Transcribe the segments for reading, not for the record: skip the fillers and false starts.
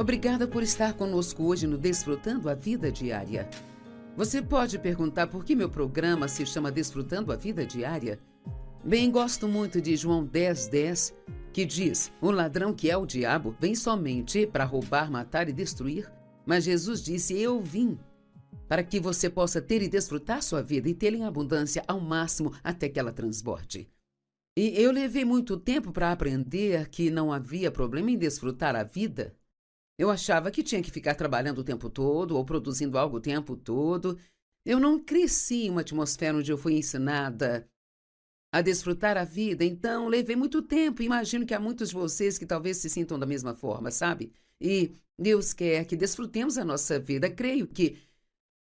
Obrigada por estar conosco hoje no Desfrutando a Vida Diária. Você pode perguntar por que meu programa se chama Desfrutando a Vida Diária? Bem, gosto muito de João 10:10, que diz: o ladrão, que é o diabo, vem somente para roubar, matar e destruir. Mas Jesus disse: eu vim para que você possa ter e desfrutar sua vida e tê-la em abundância ao máximo até que ela transborde. E eu levei muito tempo para aprender que não havia problema em desfrutar a vida. Eu achava que tinha que ficar trabalhando o tempo todo ou produzindo algo o tempo todo. Eu não cresci em uma atmosfera onde eu fui ensinada a desfrutar a vida, então levei muito tempo. Imagino que há muitos de vocês que talvez se sintam da mesma forma, sabe? E Deus quer que desfrutemos a nossa vida. Creio que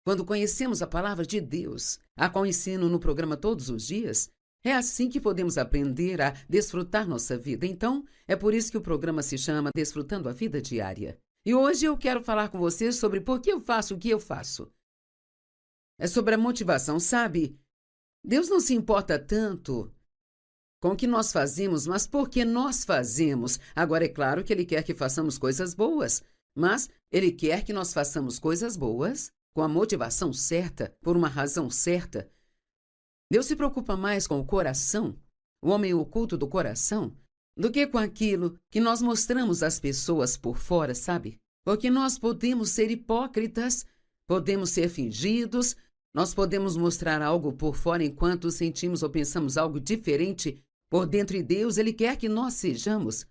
quando conhecemos a palavra de Deus, a qual ensino no programa todos os dias, é assim que podemos aprender a desfrutar nossa vida. Então, é por isso que o programa se chama Desfrutando a Vida Diária. E hoje eu quero falar com você sobre por que eu faço o que eu faço. É sobre a motivação, sabe? Deus não se importa tanto com o que nós fazemos, mas por que nós fazemos. Agora, é claro que Ele quer que façamos coisas boas, mas Ele quer que nós façamos coisas boas com a motivação certa, por uma razão certa. Deus se preocupa mais com o coração, o homem oculto do coração, do que com aquilo que nós mostramos às pessoas por fora, sabe? Porque nós podemos ser hipócritas, podemos ser fingidos, nós podemos mostrar algo por fora enquanto sentimos ou pensamos algo diferente por dentro, e Deus, Ele quer que nós sejamos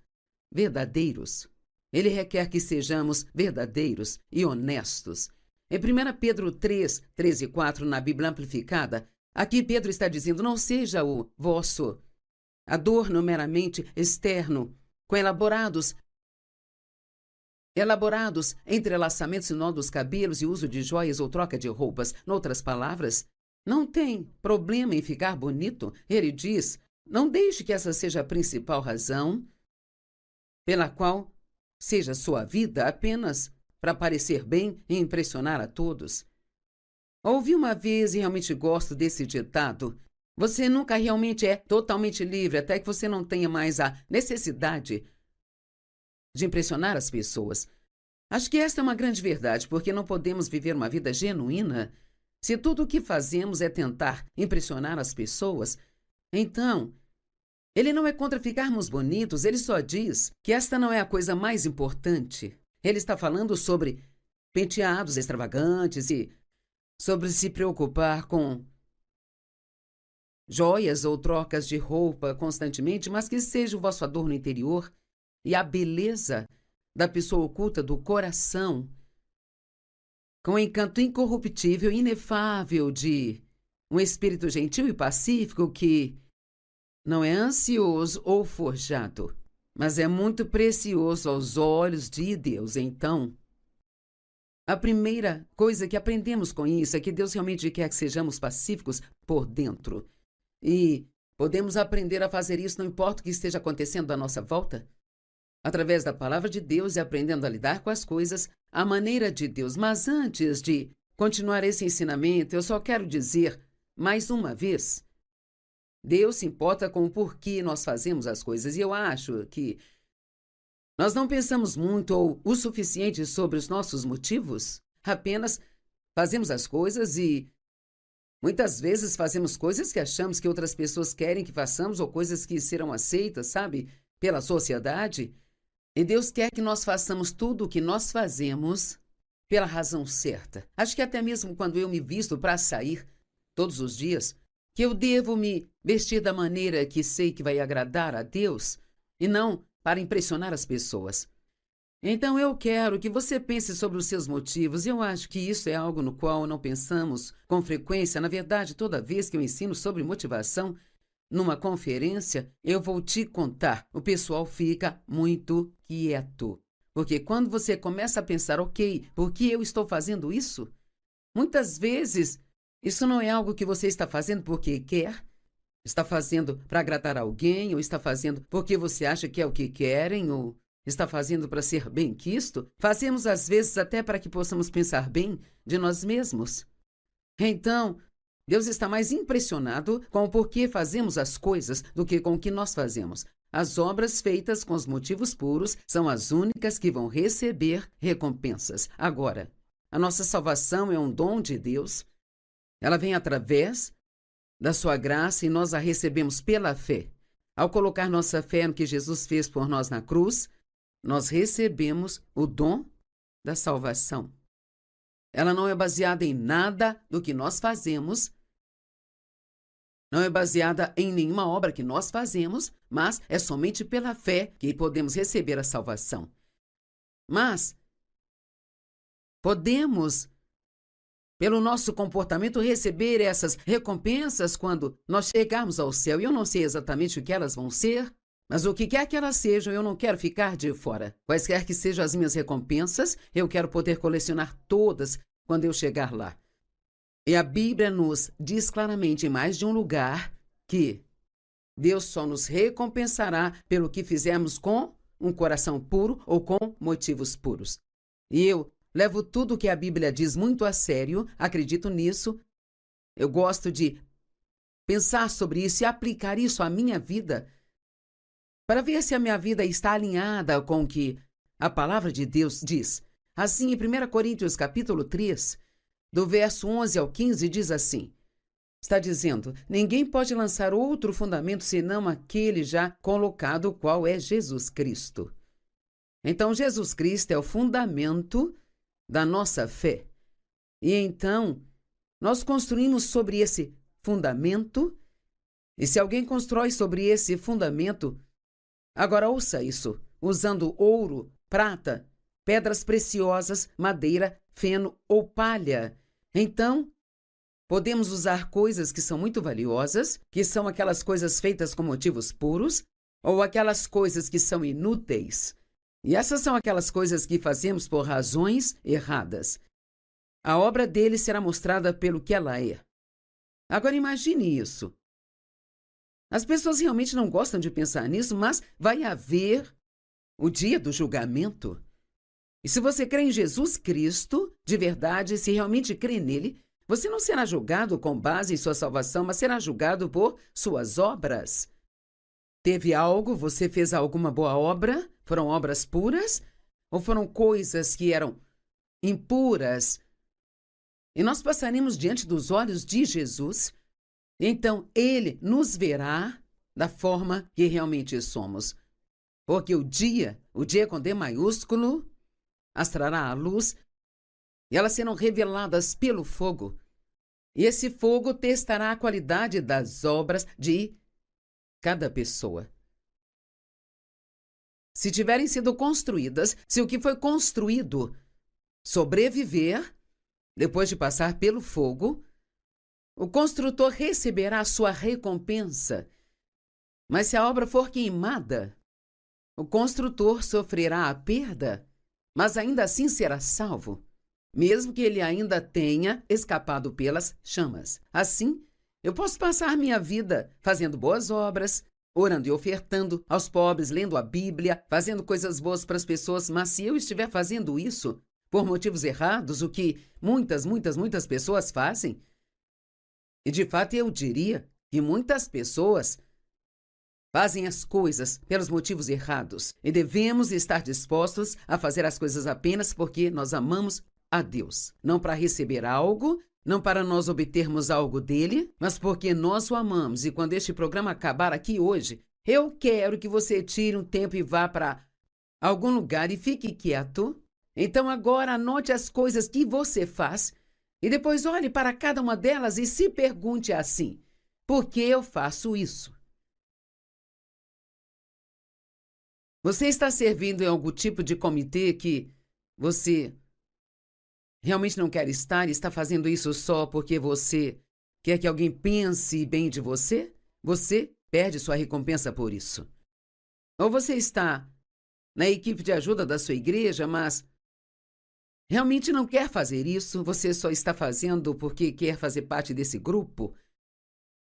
verdadeiros. Ele requer que sejamos verdadeiros e honestos. Em 1 Pedro 3:13-4, na Bíblia Amplificada, aqui Pedro está dizendo: não seja o vosso adorno meramente externo, com elaborados entrelaçamentos e nó dos cabelos e uso de joias ou troca de roupas. Noutras palavras, não tem problema em ficar bonito. Ele diz: não deixe que essa seja a principal razão pela qual seja sua vida apenas para parecer bem e impressionar a todos. Ouvi uma vez e realmente gosto desse ditado: você nunca realmente é totalmente livre até que você não tenha mais a necessidade de impressionar as pessoas. Acho que esta é uma grande verdade, porque não podemos viver uma vida genuína se tudo o que fazemos é tentar impressionar as pessoas. Então, Ele não é contra ficarmos bonitos, Ele só diz que esta não é a coisa mais importante. Ele está falando sobre penteados extravagantes e sobre se preocupar com joias ou trocas de roupa constantemente, mas que seja o vosso adorno interior e a beleza da pessoa oculta do coração, com o encanto incorruptível e inefável de um espírito gentil e pacífico que não é ansioso ou forjado, mas é muito precioso aos olhos de Deus. Então, a primeira coisa que aprendemos com isso é que Deus realmente quer que sejamos pacíficos por dentro. E podemos aprender a fazer isso não importa o que esteja acontecendo à nossa volta, através da palavra de Deus e aprendendo a lidar com as coisas à maneira de Deus. Mas antes de continuar esse ensinamento, eu só quero dizer mais uma vez: Deus se importa com o porquê nós fazemos as coisas. E eu acho que nós não pensamos muito ou o suficiente sobre os nossos motivos. Apenas fazemos as coisas e muitas vezes fazemos coisas que achamos que outras pessoas querem que façamos ou coisas que serão aceitas, sabe, pela sociedade. E Deus quer que nós façamos tudo o que nós fazemos pela razão certa. Acho que até mesmo quando eu me visto para sair todos os dias, que eu devo me vestir da maneira que sei que vai agradar a Deus e não para impressionar as pessoas. Então eu quero que você pense sobre os seus motivos. Eu acho que isso é algo no qual não pensamos com frequência. Na verdade, toda vez que eu ensino sobre motivação numa conferência, eu vou te contar, o pessoal fica muito quieto. Porque quando você começa a pensar: ok, por que eu estou fazendo isso? Muitas vezes, isso não é algo que você está fazendo porque quer, está fazendo para agradar alguém, ou está fazendo porque você acha que é o que querem, ou está fazendo para ser bem-quisto. Fazemos às vezes até para que possamos pensar bem de nós mesmos. Então, Deus está mais impressionado com o porquê fazemos as coisas do que com o que nós fazemos. As obras feitas com os motivos puros são as únicas que vão receber recompensas. Agora, a nossa salvação é um dom de Deus. Ela vem através da sua graça e nós a recebemos pela fé. Ao colocar nossa fé no que Jesus fez por nós na cruz, nós recebemos o dom da salvação. Ela não é baseada em nada do que nós fazemos, não é baseada em nenhuma obra que nós fazemos, mas é somente pela fé que podemos receber a salvação. Mas podemos, pelo nosso comportamento, receber essas recompensas quando nós chegarmos ao céu. Eu não sei exatamente o que elas vão ser, mas o que quer que elas sejam, eu não quero ficar de fora. Quaisquer que sejam as minhas recompensas, eu quero poder colecionar todas quando eu chegar lá. E a Bíblia nos diz claramente em mais de um lugar que Deus só nos recompensará pelo que fizermos com um coração puro ou com motivos puros. E eu levo tudo o que a Bíblia diz muito a sério, acredito nisso. Eu gosto de pensar sobre isso e aplicar isso à minha vida, para ver se a minha vida está alinhada com o que a palavra de Deus diz. Assim, em 1 Coríntios capítulo 3, do verso 11 ao 15, diz assim, está dizendo, ninguém pode lançar outro fundamento senão aquele já colocado, o qual é Jesus Cristo. Então, Jesus Cristo é o fundamento da nossa fé. E então, nós construímos sobre esse fundamento, e se alguém constrói sobre esse fundamento, agora ouça isso, usando ouro, prata, pedras preciosas, madeira, feno ou palha. Então, podemos usar coisas que são muito valiosas, que são aquelas coisas feitas com motivos puros, ou aquelas coisas que são inúteis. E essas são aquelas coisas que fazemos por razões erradas. A obra dele será mostrada pelo que ela é. Agora imagine isso. As pessoas realmente não gostam de pensar nisso, mas vai haver o dia do julgamento. E se você crê em Jesus Cristo, de verdade, se realmente crê nele, você não será julgado com base em sua salvação, mas será julgado por suas obras. Teve algo, você fez alguma boa obra? Foram obras puras? Ou foram coisas que eram impuras? E nós passaremos diante dos olhos de Jesus, então ele nos verá da forma que realmente somos. Porque o dia com D maiúsculo, as trará à luz, e elas serão reveladas pelo fogo. E esse fogo testará a qualidade das obras de cada pessoa. Se tiverem sido construídas, se o que foi construído sobreviver, depois de passar pelo fogo, o construtor receberá a sua recompensa. Mas se a obra for queimada, o construtor sofrerá a perda, mas ainda assim será salvo, mesmo que ele ainda tenha escapado pelas chamas. Assim, eu posso passar minha vida fazendo boas obras, orando e ofertando aos pobres, lendo a Bíblia, fazendo coisas boas para as pessoas, mas se eu estiver fazendo isso por motivos errados, o que muitas pessoas fazem, e de fato eu diria que muitas pessoas fazem as coisas pelos motivos errados e devemos estar dispostos a fazer as coisas apenas porque nós amamos a Deus. Não para receber algo, não para nós obtermos algo dele, mas porque nós o amamos. E quando este programa acabar aqui hoje, eu quero que você tire um tempo e vá para algum lugar e fique quieto. Então agora anote as coisas que você faz e depois olhe para cada uma delas e se pergunte assim, por que eu faço isso? Você está servindo em algum tipo de comitê que você realmente não quer estar e está fazendo isso só porque você quer que alguém pense bem de você? Você perde sua recompensa por isso. Ou você está na equipe de ajuda da sua igreja, mas realmente não quer fazer isso, você só está fazendo porque quer fazer parte desse grupo?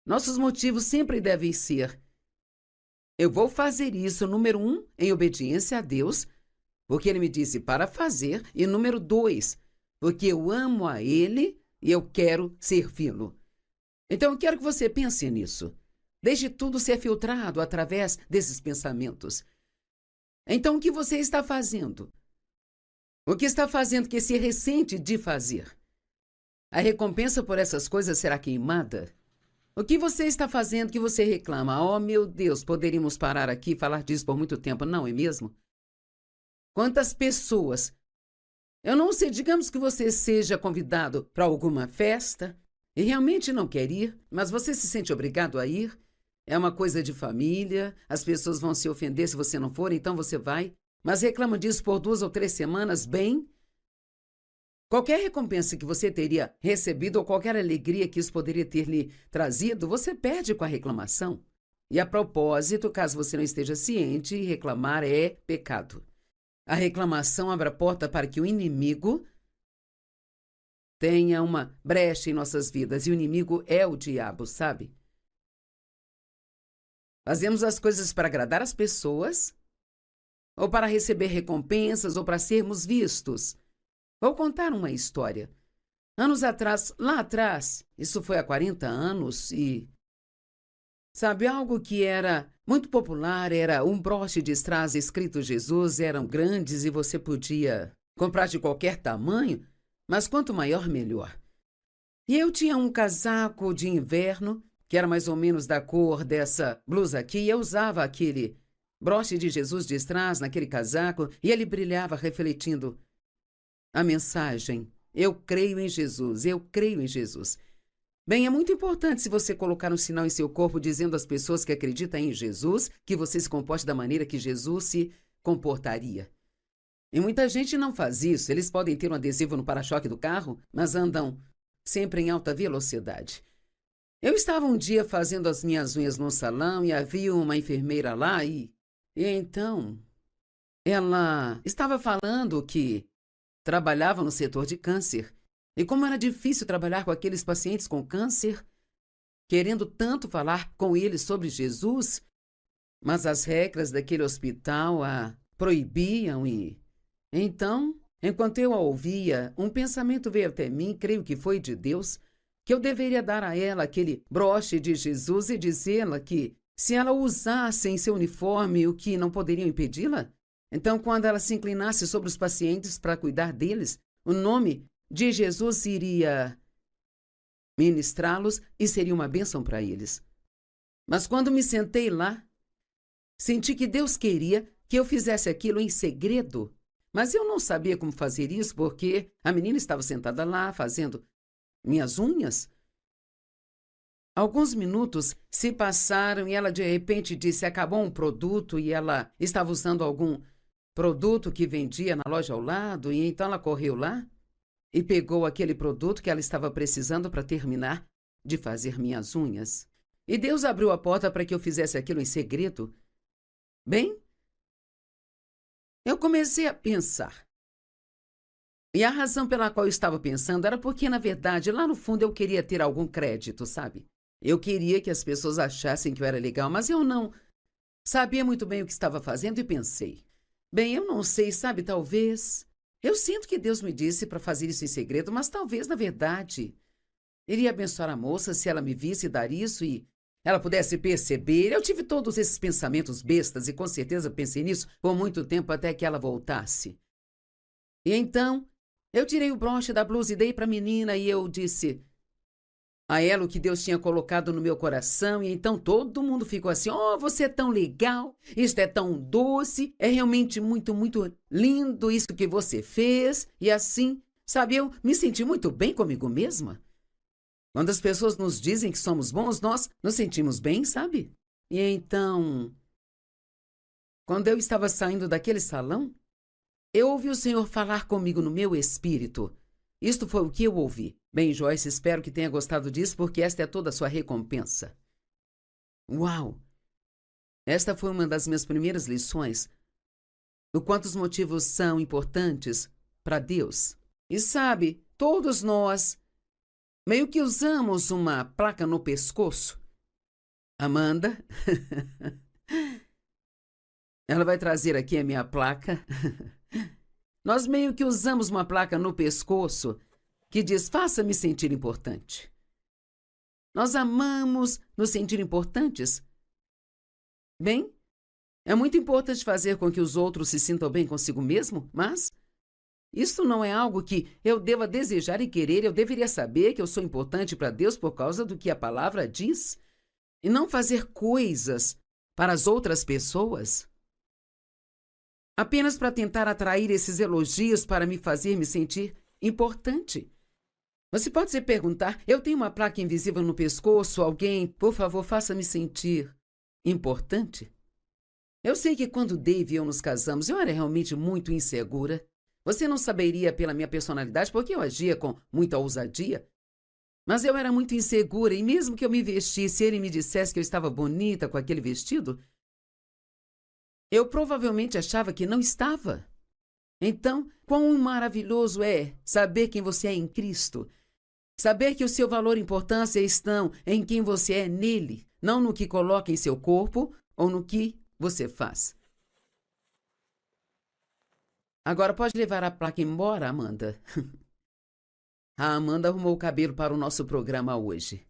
Nossos motivos sempre devem ser: eu vou fazer isso, número 1, em obediência a Deus, porque Ele me disse para fazer, e número 2, porque eu amo a Ele e eu quero servi-lo. Então eu quero que você pense nisso. Deixe tudo ser filtrado através desses pensamentos. Então o que você está fazendo? O que está fazendo que se ressente de fazer? A recompensa por essas coisas será queimada? O que você está fazendo que você reclama? Oh, meu Deus, poderíamos parar aqui e falar disso por muito tempo, não é mesmo? Quantas pessoas... Eu não sei, digamos que você seja convidado para alguma festa e realmente não quer ir, mas você se sente obrigado a ir. É uma coisa de família, as pessoas vão se ofender se você não for, então você vai. Mas reclama disso por 2 ou 3 semanas, bem... Qualquer recompensa que você teria recebido ou qualquer alegria que isso poderia ter lhe trazido, você perde com a reclamação. E a propósito, caso você não esteja ciente, reclamar é pecado. A reclamação abre a porta para que o inimigo tenha uma brecha em nossas vidas. E o inimigo é o diabo, sabe? Fazemos as coisas para agradar as pessoas, ou para receber recompensas, ou para sermos vistos. Vou contar uma história. Anos atrás, lá atrás, isso foi há 40 anos e... Sabe, algo que era muito popular era um broche de strass escrito Jesus, eram grandes e você podia comprar de qualquer tamanho, mas quanto maior, melhor. E eu tinha um casaco de inverno, que era mais ou menos da cor dessa blusa aqui, e eu usava aquele broche de Jesus de strass naquele casaco e ele brilhava refletindo a mensagem: eu creio em Jesus, eu creio em Jesus. Bem, é muito importante se você colocar um sinal em seu corpo dizendo às pessoas que acreditam em Jesus que você se comporte da maneira que Jesus se comportaria. E muita gente não faz isso. Eles podem ter um adesivo no para-choque do carro, mas andam sempre em alta velocidade. Eu estava um dia fazendo as minhas unhas num salão e havia uma enfermeira lá e então ela estava falando que trabalhava no setor de câncer. E como era difícil trabalhar com aqueles pacientes com câncer, querendo tanto falar com eles sobre Jesus, mas as regras daquele hospital a proibiam e... Então, enquanto eu a ouvia, um pensamento veio até mim, creio que foi de Deus, que eu deveria dar a ela aquele broche de Jesus e dizê-la que, se ela o usasse em seu uniforme, o que não poderiam impedi-la? Então, quando ela se inclinasse sobre os pacientes para cuidar deles, o nome de Jesus iria ministrá-los e seria uma bênção para eles. Mas quando me sentei lá, senti que Deus queria que eu fizesse aquilo em segredo. Mas eu não sabia como fazer isso porque a menina estava sentada lá fazendo minhas unhas. Alguns minutos se passaram e ela de repente disse: acabou um produto e ela estava usando algum produto que vendia na loja ao lado, e então ela correu lá e pegou aquele produto que ela estava precisando para terminar de fazer minhas unhas. E Deus abriu a porta para que eu fizesse aquilo em segredo. Bem, eu comecei a pensar. E a razão pela qual eu estava pensando era porque, na verdade, lá no fundo eu queria ter algum crédito, sabe? Eu queria que as pessoas achassem que eu era legal, mas eu não sabia muito bem o que estava fazendo e pensei: bem, eu não sei, sabe, talvez... Eu sinto que Deus me disse para fazer isso em segredo, mas talvez, na verdade, iria abençoar a moça se ela me visse dar isso e ela pudesse perceber. Eu tive todos esses pensamentos bestas e com certeza pensei nisso por muito tempo até que ela voltasse. E então, eu tirei o broche da blusa e dei para a menina e eu disse a ela o que Deus tinha colocado no meu coração, e então todo mundo ficou assim: oh, você é tão legal, isto é tão doce, é realmente muito, muito lindo isso que você fez. E assim, sabe, eu me senti muito bem comigo mesma. Quando as pessoas nos dizem que somos bons, nós nos sentimos bem, sabe? E então, quando eu estava saindo daquele salão, eu ouvi o Senhor falar comigo no meu espírito. Isto foi o que eu ouvi. Bem, Joyce, espero que tenha gostado disso, porque esta é toda a sua recompensa. Uau! Esta foi uma das minhas primeiras lições do quanto os motivos são importantes para Deus. E sabe, todos nós meio que usamos uma placa no pescoço. Amanda, ela vai trazer aqui a minha placa. Nós meio que usamos uma placa no pescoço que diz: faça-me sentir importante. Nós amamos nos sentir importantes. Bem, é muito importante fazer com que os outros se sintam bem consigo mesmo, mas isso não é algo que eu deva desejar e querer. Eu deveria saber que eu sou importante para Deus por causa do que a palavra diz e não fazer coisas para as outras pessoas apenas para tentar atrair esses elogios para me fazer me sentir importante. Você pode se perguntar, eu tenho uma placa invisível no pescoço, alguém, por favor, faça-me sentir importante? Eu sei que quando Dave e eu nos casamos, eu era realmente muito insegura. Você não saberia pela minha personalidade porque eu agia com muita ousadia. Mas eu era muito insegura e mesmo que eu me vestisse e ele me dissesse que eu estava bonita com aquele vestido, eu provavelmente achava que não estava. Então, quão maravilhoso é saber quem você é em Cristo. Saber que o seu valor e importância estão em quem você é nele, não no que coloca em seu corpo ou no que você faz. Agora pode levar a placa embora, Amanda. A Amanda arrumou o cabelo para o nosso programa hoje.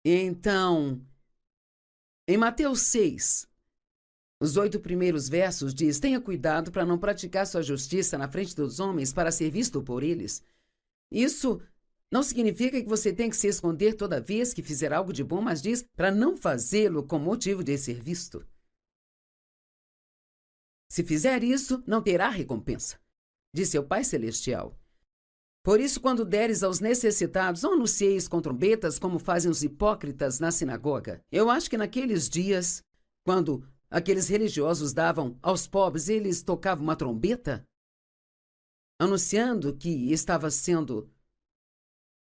Então, em Mateus 6, os 8 primeiros versos diz: tenha cuidado para não praticar sua justiça na frente dos homens para ser visto por eles. Isso não significa que você tem que se esconder toda vez que fizer algo de bom, mas diz para não fazê-lo com motivo de ser visto. Se fizer isso, não terá recompensa, diz seu Pai Celestial. Por isso, quando deres aos necessitados, não anuncieis com trombetas como fazem os hipócritas na sinagoga. Eu acho que naqueles dias, quando aqueles religiosos davam aos pobres, eles tocavam uma trombeta, anunciando que estava sendo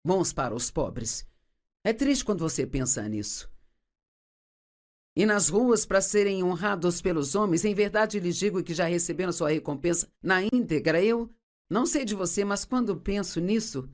bons para os pobres. É triste quando você pensa nisso. E nas ruas, para serem honrados pelos homens, em verdade lhes digo que já receberam sua recompensa na íntegra. Eu não sei de você, mas quando penso nisso,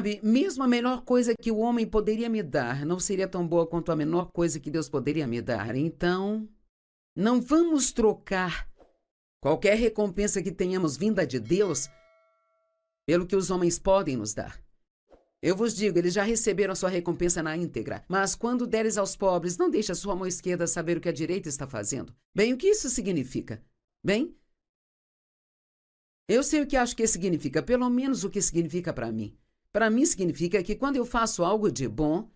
sabe, mesmo a melhor coisa que o homem poderia me dar não seria tão boa quanto a menor coisa que Deus poderia me dar. Então, não vamos trocar qualquer recompensa que tenhamos vinda de Deus pelo que os homens podem nos dar. Eu vos digo, eles já receberam a sua recompensa na íntegra. Mas quando deres aos pobres, não deixe a sua mão esquerda saber o que a direita está fazendo. Bem, o que isso significa? Bem, eu sei o que acho que significa, pelo menos o que significa para mim. Para mim significa que quando eu faço algo de bom,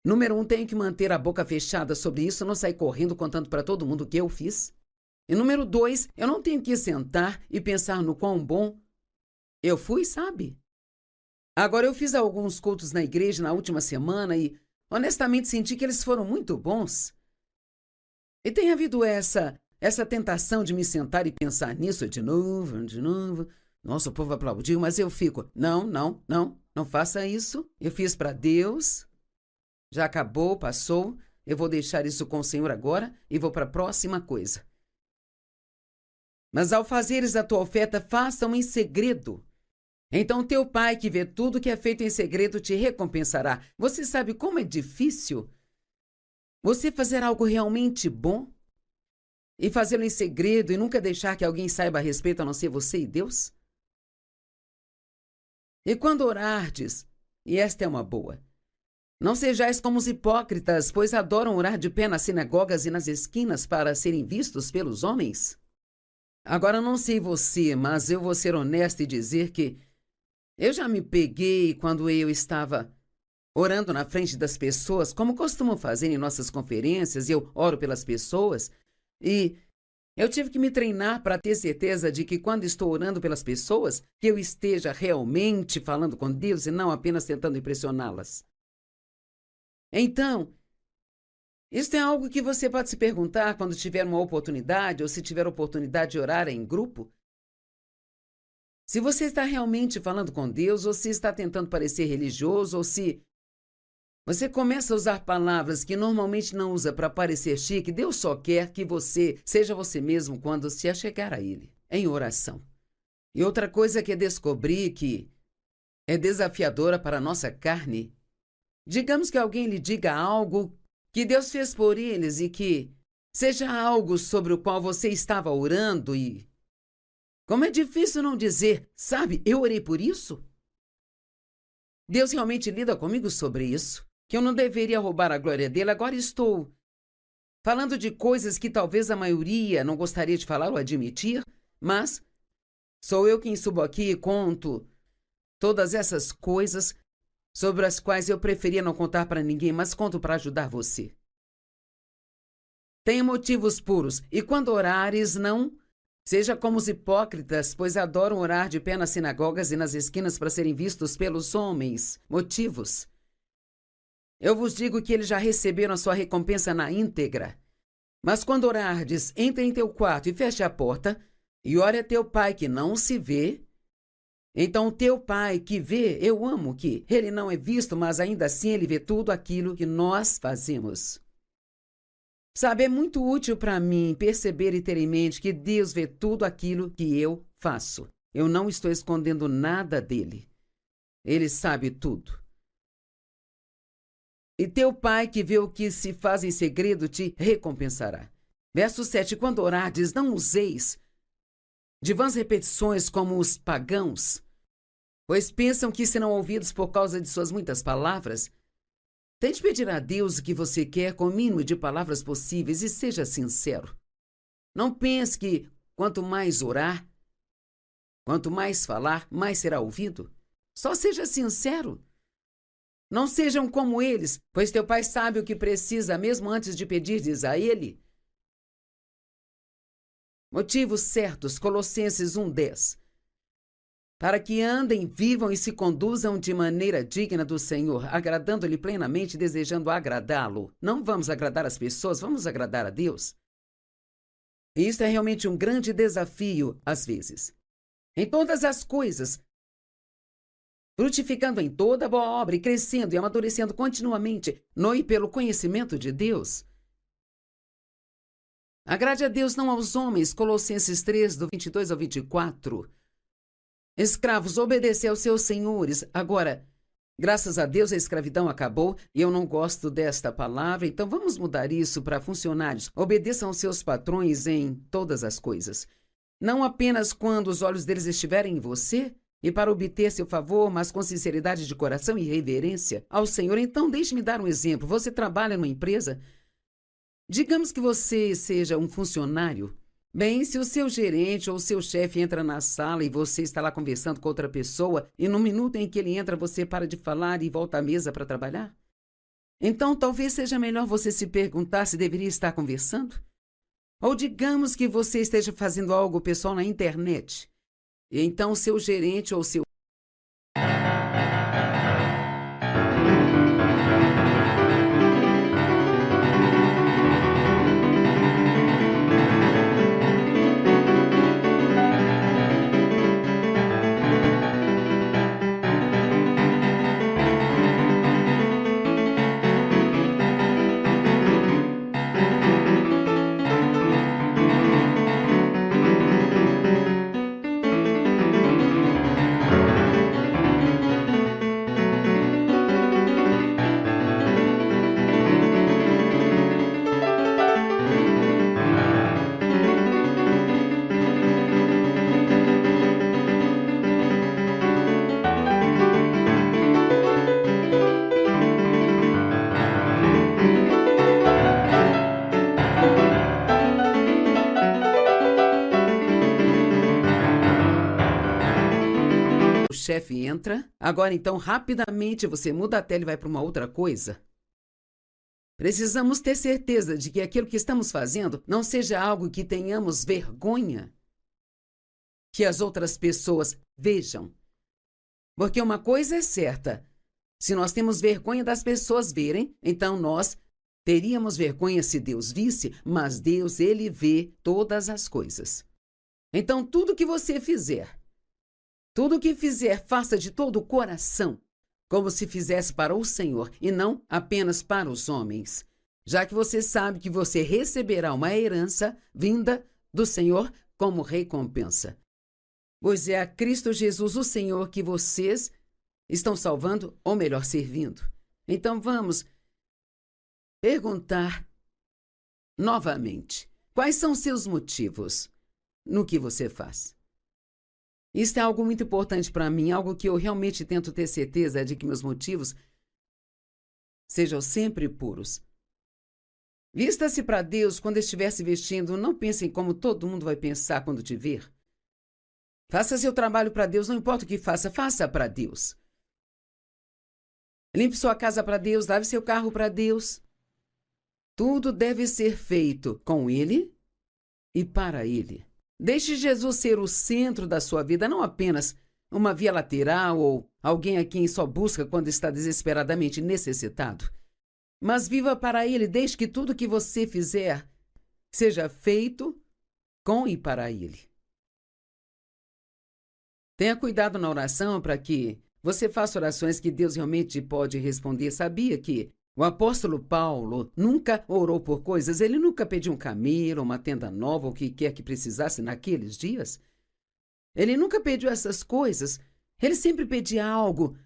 número 1, tenho que manter a boca fechada sobre isso, não sair correndo contando para todo mundo o que eu fiz. E número 2, eu não tenho que sentar e pensar no quão bom eu fui, sabe? Agora, eu fiz alguns cultos na igreja na última semana e, honestamente, senti que eles foram muito bons. E tem havido essa tentação de me sentar e pensar nisso de novo, de novo. Nossa, o povo aplaudiu, mas eu fico, não faça isso. Eu fiz para Deus, já acabou, passou, eu vou deixar isso com o Senhor agora e vou para a próxima coisa. Mas ao fazeres a tua oferta, faça-o em segredo. Então teu Pai, que vê tudo que é feito em segredo, te recompensará. Você sabe como é difícil você fazer algo realmente bom e fazê-lo em segredo e nunca deixar que alguém saiba a respeito a não ser você e Deus? E quando orardes, e esta é uma boa, não sejais como os hipócritas, pois adoram orar de pé nas sinagogas e nas esquinas para serem vistos pelos homens. Agora, não sei você, mas eu vou ser honesta e dizer que Eu já me peguei quando eu estava orando na frente das pessoas, como costumo fazer em nossas conferências, eu oro pelas pessoas, e eu tive que me treinar para ter certeza de que quando estou orando pelas pessoas, que eu esteja realmente falando com Deus e não apenas tentando impressioná-las. Então, isso é algo que você pode se perguntar quando tiver uma oportunidade ou se tiver oportunidade de orar em grupo. Se você está realmente falando com Deus ou se está tentando parecer religioso ou se você começa a usar palavras que normalmente não usa para parecer chique, Deus só quer que você seja você mesmo quando se achegar a Ele, em oração. E outra coisa que é descobrir que é desafiadora para a nossa carne. Digamos que alguém lhe diga algo que Deus fez por eles e que seja algo sobre o qual você estava orando e... Como é difícil não dizer, sabe, eu orei por isso? Deus realmente lida comigo sobre isso, que eu não deveria roubar a glória dele. Agora estou falando de coisas que talvez a maioria não gostaria de falar ou admitir, mas sou eu quem subo aqui e conto todas essas coisas sobre as quais eu preferia não contar para ninguém, mas conto para ajudar você. Tenha motivos puros, e quando orares, não seja como os hipócritas, pois adoram orar de pé nas sinagogas e nas esquinas para serem vistos pelos homens. Motivos. Eu vos digo que eles já receberam a sua recompensa na íntegra. Mas quando orardes, entre em teu quarto e feche a porta, e ore a teu pai que não se vê. Então teu pai que vê, eu amo que ele não é visto, mas ainda assim ele vê tudo aquilo que nós fazemos. Sabe, é muito útil para mim perceber e ter em mente que Deus vê tudo aquilo que eu faço. Eu não estou escondendo nada dele. Ele sabe tudo. E teu pai que vê o que se faz em segredo te recompensará. Verso 7. Quando orardes, não useis de vãs repetições como os pagãos, pois pensam que serão ouvidos por causa de suas muitas palavras. Tente pedir a Deus o que você quer com o mínimo de palavras possíveis e seja sincero. Não pense que quanto mais orar, quanto mais falar, mais será ouvido. Só seja sincero. Não sejam como eles, pois teu pai sabe o que precisa mesmo antes de pedirdes a ele. Motivos certos, Colossenses 1:10. Para que andem, vivam e se conduzam de maneira digna do Senhor, agradando-lhe plenamente, desejando agradá-lo. Não vamos agradar as pessoas, vamos agradar a Deus. E isso é realmente um grande desafio, às vezes. Em todas as coisas, frutificando em toda boa obra e crescendo e amadurecendo continuamente no e pelo conhecimento de Deus. Agrade a Deus, não aos homens, Colossenses 3, do 22 ao 24. Escravos, obedecei aos seus senhores. Agora, graças a Deus a escravidão acabou e eu não gosto desta palavra, então vamos mudar isso para funcionários. Obedeçam aos seus patrões em todas as coisas. Não apenas quando os olhos deles estiverem em você e para obter seu favor, mas com sinceridade de coração e reverência ao Senhor. Então, deixe-me dar um exemplo. Você trabalha numa empresa? Digamos que você seja um funcionário. Bem, se o seu gerente ou o seu chefe entra na sala e você está lá conversando com outra pessoa e no minuto em que ele entra você para de falar e volta à mesa para trabalhar? Então talvez seja melhor você se perguntar se deveria estar conversando. Ou digamos que você esteja fazendo algo pessoal na internet e então o seu gerente ou seu chefe entra. Agora, então, rapidamente você muda a tela e vai para uma outra coisa. Precisamos ter certeza de que aquilo que estamos fazendo não seja algo que tenhamos vergonha que as outras pessoas vejam. Porque uma coisa é certa: se nós temos vergonha das pessoas verem, então nós teríamos vergonha se Deus visse, mas Deus, Ele vê todas as coisas. Então, tudo que você fizer, tudo que fizer, faça de todo o coração, como se fizesse para o Senhor e não apenas para os homens, já que você sabe que você receberá uma herança vinda do Senhor como recompensa. Pois é a Cristo Jesus, o Senhor, que vocês estão salvando, ou melhor, servindo. Então vamos perguntar novamente: quais são seus motivos no que você faz? Isso é algo muito importante para mim, algo que eu realmente tento ter certeza de que meus motivos sejam sempre puros. Vista-se para Deus quando estiver se vestindo, não pense em como todo mundo vai pensar quando te ver. Faça seu trabalho para Deus, não importa o que faça, faça para Deus. Limpe sua casa para Deus, lave seu carro para Deus. Tudo deve ser feito com Ele e para Ele. Deixe Jesus ser o centro da sua vida, não apenas uma via lateral ou alguém a quem só busca quando está desesperadamente necessitado. Mas viva para Ele, desde que tudo que você fizer seja feito com e para Ele. Tenha cuidado na oração para que você faça orações que Deus realmente pode responder. Sabia que o apóstolo Paulo nunca orou por coisas, ele nunca pediu um camelo, uma tenda nova, ou o que quer que precisasse naqueles dias. Ele nunca pediu essas coisas. Ele sempre pedia algo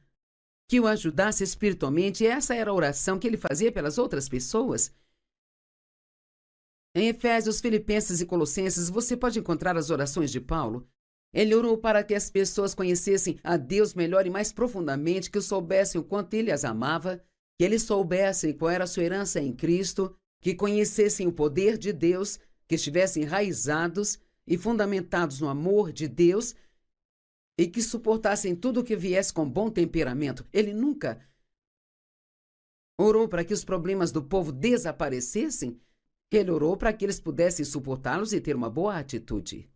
que o ajudasse espiritualmente, e essa era a oração que ele fazia pelas outras pessoas. Em Efésios, Filipenses e Colossenses, você pode encontrar as orações de Paulo. Ele orou para que as pessoas conhecessem a Deus melhor e mais profundamente, que soubessem o quanto Ele as amava, que eles soubessem qual era a sua herança em Cristo, que conhecessem o poder de Deus, que estivessem enraizados e fundamentados no amor de Deus e que suportassem tudo o que viesse com bom temperamento. Ele nunca orou para que os problemas do povo desaparecessem. Ele orou para que eles pudessem suportá-los e ter uma boa atitude.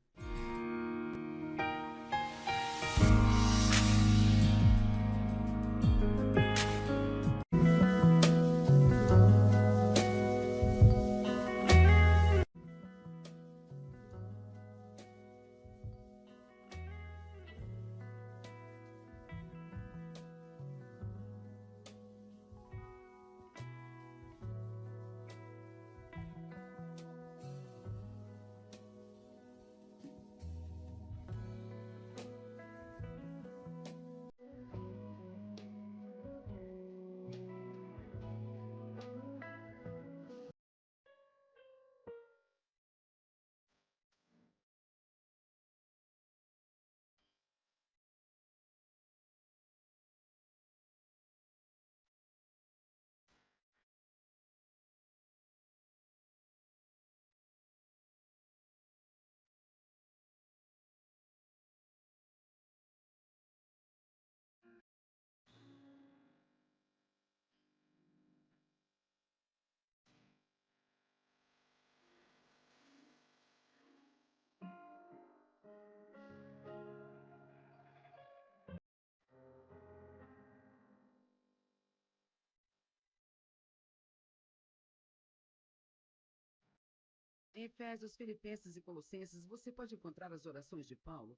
Em Efésios, Filipenses e Colossenses, você pode encontrar as orações de Paulo.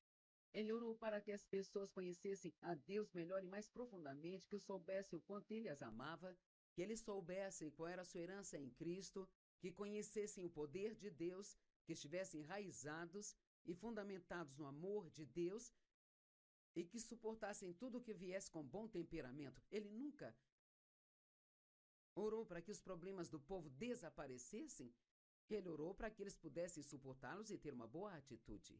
Ele orou para que as pessoas conhecessem a Deus melhor e mais profundamente, que soubessem o quanto Ele as amava, que eles soubessem qual era a sua herança em Cristo, que conhecessem o poder de Deus, que estivessem enraizados e fundamentados no amor de Deus e que suportassem tudo o que viesse com bom temperamento. Ele nunca orou para que os problemas do povo desaparecessem. Ele orou para que eles pudessem suportá-los e ter uma boa atitude.